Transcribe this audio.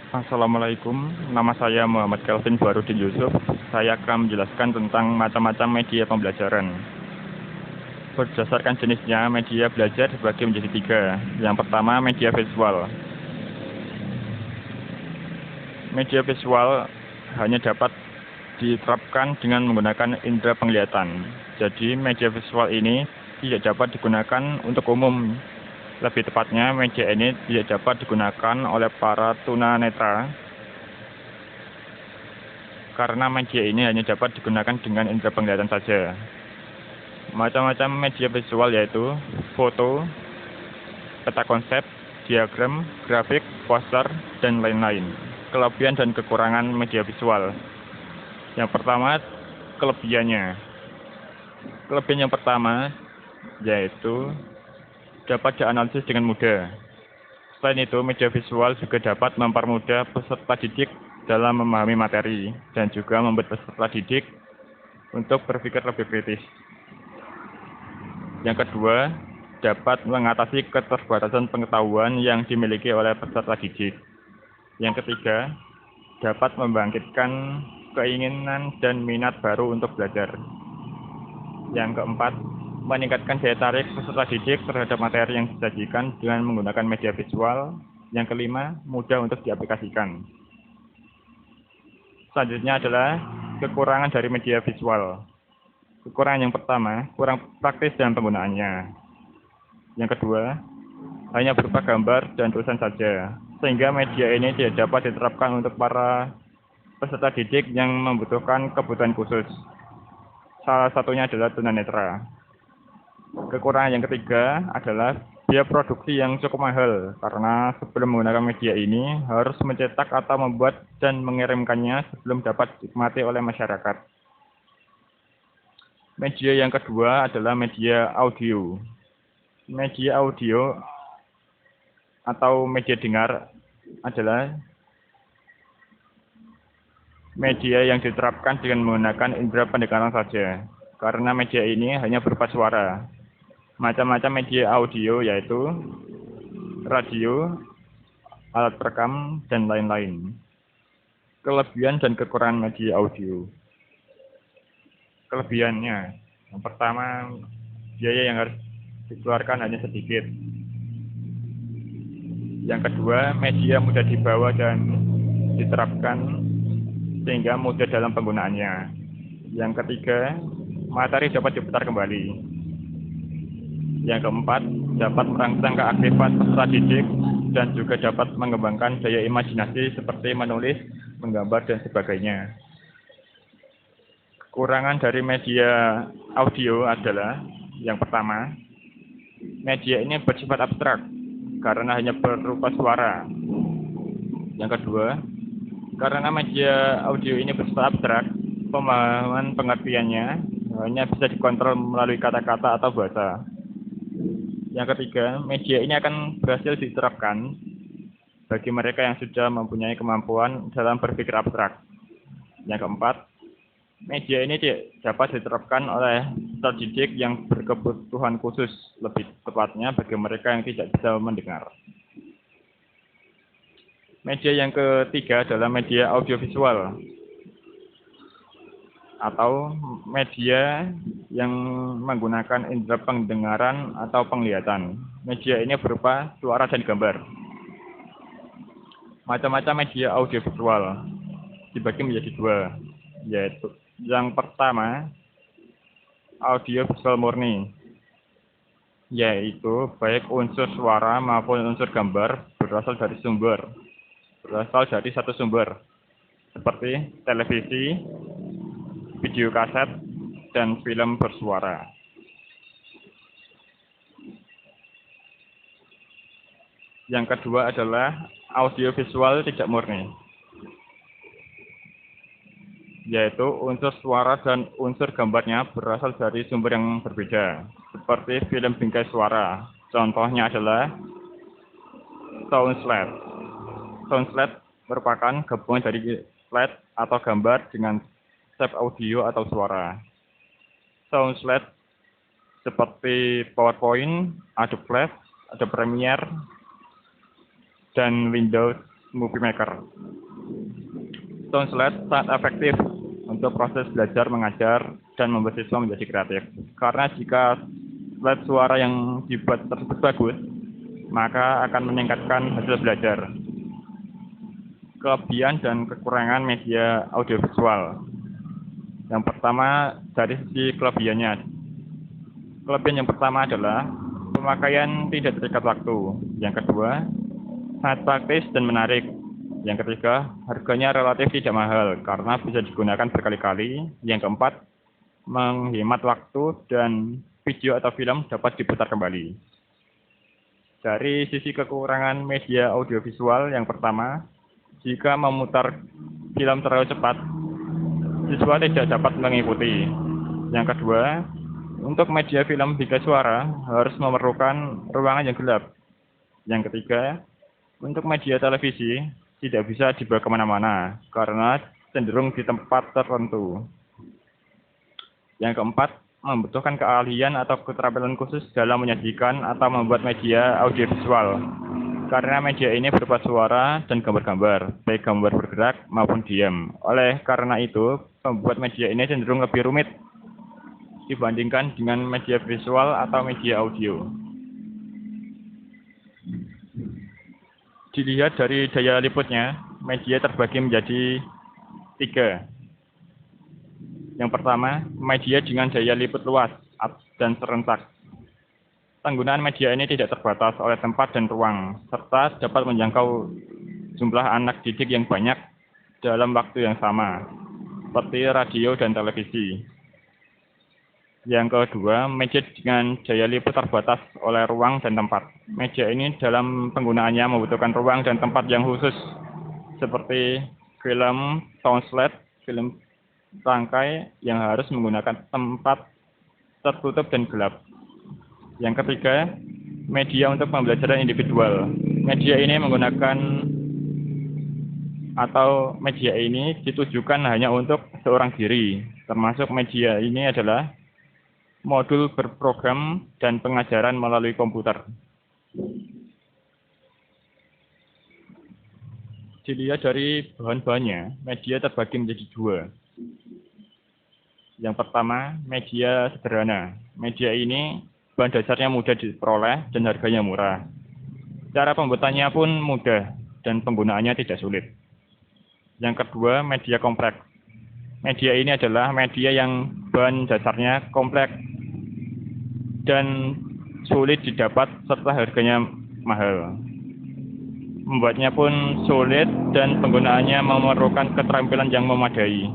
Assalamualaikum, nama saya Muhammad Kelvin Barudin Yusuf. Saya akan menjelaskan tentang macam-macam media pembelajaran. Berdasarkan jenisnya, media belajar dibagi menjadi 3. Yang pertama, media visual. Media visual hanya dapat diterapkan dengan menggunakan indera penglihatan. Jadi, media visual ini tidak dapat digunakan untuk umum. Lebih tepatnya, media ini tidak dapat digunakan oleh para tunanetra karena media ini hanya dapat digunakan dengan indera penglihatan saja. Macam-macam media visual yaitu foto, peta konsep, diagram, grafik, poster, dan lain-lain. Kelebihan dan kekurangan media visual. Yang pertama, kelebihannya. Kelebihan yang pertama yaitu dapat dianalisis dengan mudah. Selain itu, media visual juga dapat mempermudah peserta didik dalam memahami materi dan juga membuat peserta didik untuk berpikir lebih kritis. Yang kedua, dapat mengatasi keterbatasan pengetahuan yang dimiliki oleh peserta didik. Yang ketiga, dapat membangkitkan keinginan dan minat baru untuk belajar. Yang keempat, meningkatkan daya tarik peserta didik terhadap materi yang disajikan dengan menggunakan media visual. Yang kelima, mudah untuk diaplikasikan. Selanjutnya adalah kekurangan dari media visual. Kekurangan yang pertama, kurang praktis dalam penggunaannya. Yang kedua, hanya berupa gambar dan tulisan saja, sehingga media ini tidak dapat diterapkan untuk para peserta didik yang membutuhkan kebutuhan khusus. Salah satunya adalah tunanetra. Kekurangan yang ketiga adalah biaya produksi yang cukup mahal, karena sebelum menggunakan media ini harus mencetak atau membuat dan mengirimkannya sebelum dapat dinikmati oleh masyarakat. Media yang kedua adalah media audio. Media audio atau media dengar adalah media yang diterapkan dengan menggunakan indera pendengaran saja, karena media ini hanya berupa suara. Macam-macam media audio yaitu radio, alat perekam, dan lain-lain. Kelebihan dan kekurangan media audio. Kelebihannya, yang pertama, biaya yang harus dikeluarkan hanya sedikit. Yang kedua, media mudah dibawa dan diterapkan sehingga mudah dalam penggunaannya. Yang ketiga, materi dapat diputar kembali. Yang keempat, dapat merangsang keaktifan peserta didik dan juga dapat mengembangkan daya imajinasi seperti menulis, menggambar, dan sebagainya. Kekurangan dari media audio adalah, yang pertama, media ini bersifat abstrak karena hanya berupa suara. Yang kedua, karena media audio ini bersifat abstrak, pemahaman pengertiannya hanya bisa dikontrol melalui kata-kata atau bahasa. Yang ketiga, media ini akan berhasil diterapkan bagi mereka yang sudah mempunyai kemampuan dalam berpikir abstrak. Yang keempat, media ini dapat diterapkan oleh peserta didik yang berkebutuhan khusus, lebih tepatnya bagi mereka yang tidak bisa mendengar. Media yang ketiga adalah media audiovisual atau media yang menggunakan indera pendengaran atau penglihatan. Media ini berupa suara dan gambar. Macam-macam media audiovisual dibagi menjadi 2, yaitu yang pertama, audiovisual murni, yaitu baik unsur suara maupun unsur gambar berasal dari satu sumber, seperti televisi, video kaset, dan film bersuara. Yang kedua adalah audiovisual tidak murni, yaitu unsur suara dan unsur gambarnya berasal dari sumber yang berbeda, seperti film bingkai suara. Contohnya adalah soundslide. Soundslide merupakan gabungan dari slide atau gambar dengan tape audio atau suara. Soundslide seperti PowerPoint, Adobe Flash, Adobe Premiere, dan Windows Movie Maker. Translate sangat efektif untuk proses belajar mengajar dan membuat siswa menjadi kreatif. Karena jika slide suara yang dibuat tersebut bagus, maka akan meningkatkan hasil belajar. Kelebihan dan kekurangan media audiovisual. Yang pertama dari sisi kelebihannya. Kelebihan yang pertama adalah pemakaian tidak terikat waktu. Yang kedua, sangat praktis dan menarik. Yang ketiga, harganya relatif tidak mahal karena bisa digunakan berkali-kali. Yang keempat, menghemat waktu dan video atau film dapat diputar kembali. Dari sisi kekurangan media audiovisual, yang pertama, jika memutar film terlalu cepat, siswa tidak dapat mengikuti. Yang kedua, untuk media film hingga suara harus memerlukan ruangan yang gelap. Yang ketiga, untuk media televisi tidak bisa dibawa kemana-mana karena cenderung di tempat tertentu. Yang keempat, membutuhkan keahlian atau keterampilan khusus dalam menyajikan atau membuat media audiovisual. Karena media ini berupa suara dan gambar-gambar, baik gambar bergerak maupun diam. Oleh karena itu, pembuat media ini cenderung lebih rumit dibandingkan dengan media visual atau media audio. Dilihat dari daya liputnya, media terbagi menjadi 3. Yang pertama, media dengan daya liput luas dan serentak. Penggunaan media ini tidak terbatas oleh tempat dan ruang, serta dapat menjangkau jumlah anak didik yang banyak dalam waktu yang sama, seperti radio dan televisi. Yang kedua, media dengan daya liput terbatas oleh ruang dan tempat. Media ini dalam penggunaannya membutuhkan ruang dan tempat yang khusus, seperti film soundslide, film rangkai yang harus menggunakan tempat tertutup dan gelap. Yang ketiga, media untuk pembelajaran individual. Media ini ditujukan hanya untuk seorang diri. Termasuk media ini adalah modul berprogram dan pengajaran melalui komputer. Dilihat dari bahan-bahannya, media terbagi menjadi 2. Yang pertama, media sederhana. Media ini bahan dasarnya mudah diperoleh dan harganya murah. Cara pembuatannya pun mudah dan penggunaannya tidak sulit. Yang kedua, media kompleks. Media ini adalah media yang bahan dasarnya kompleks dan sulit didapat serta harganya mahal. Membuatnya pun sulit dan penggunaannya memerlukan keterampilan yang memadai.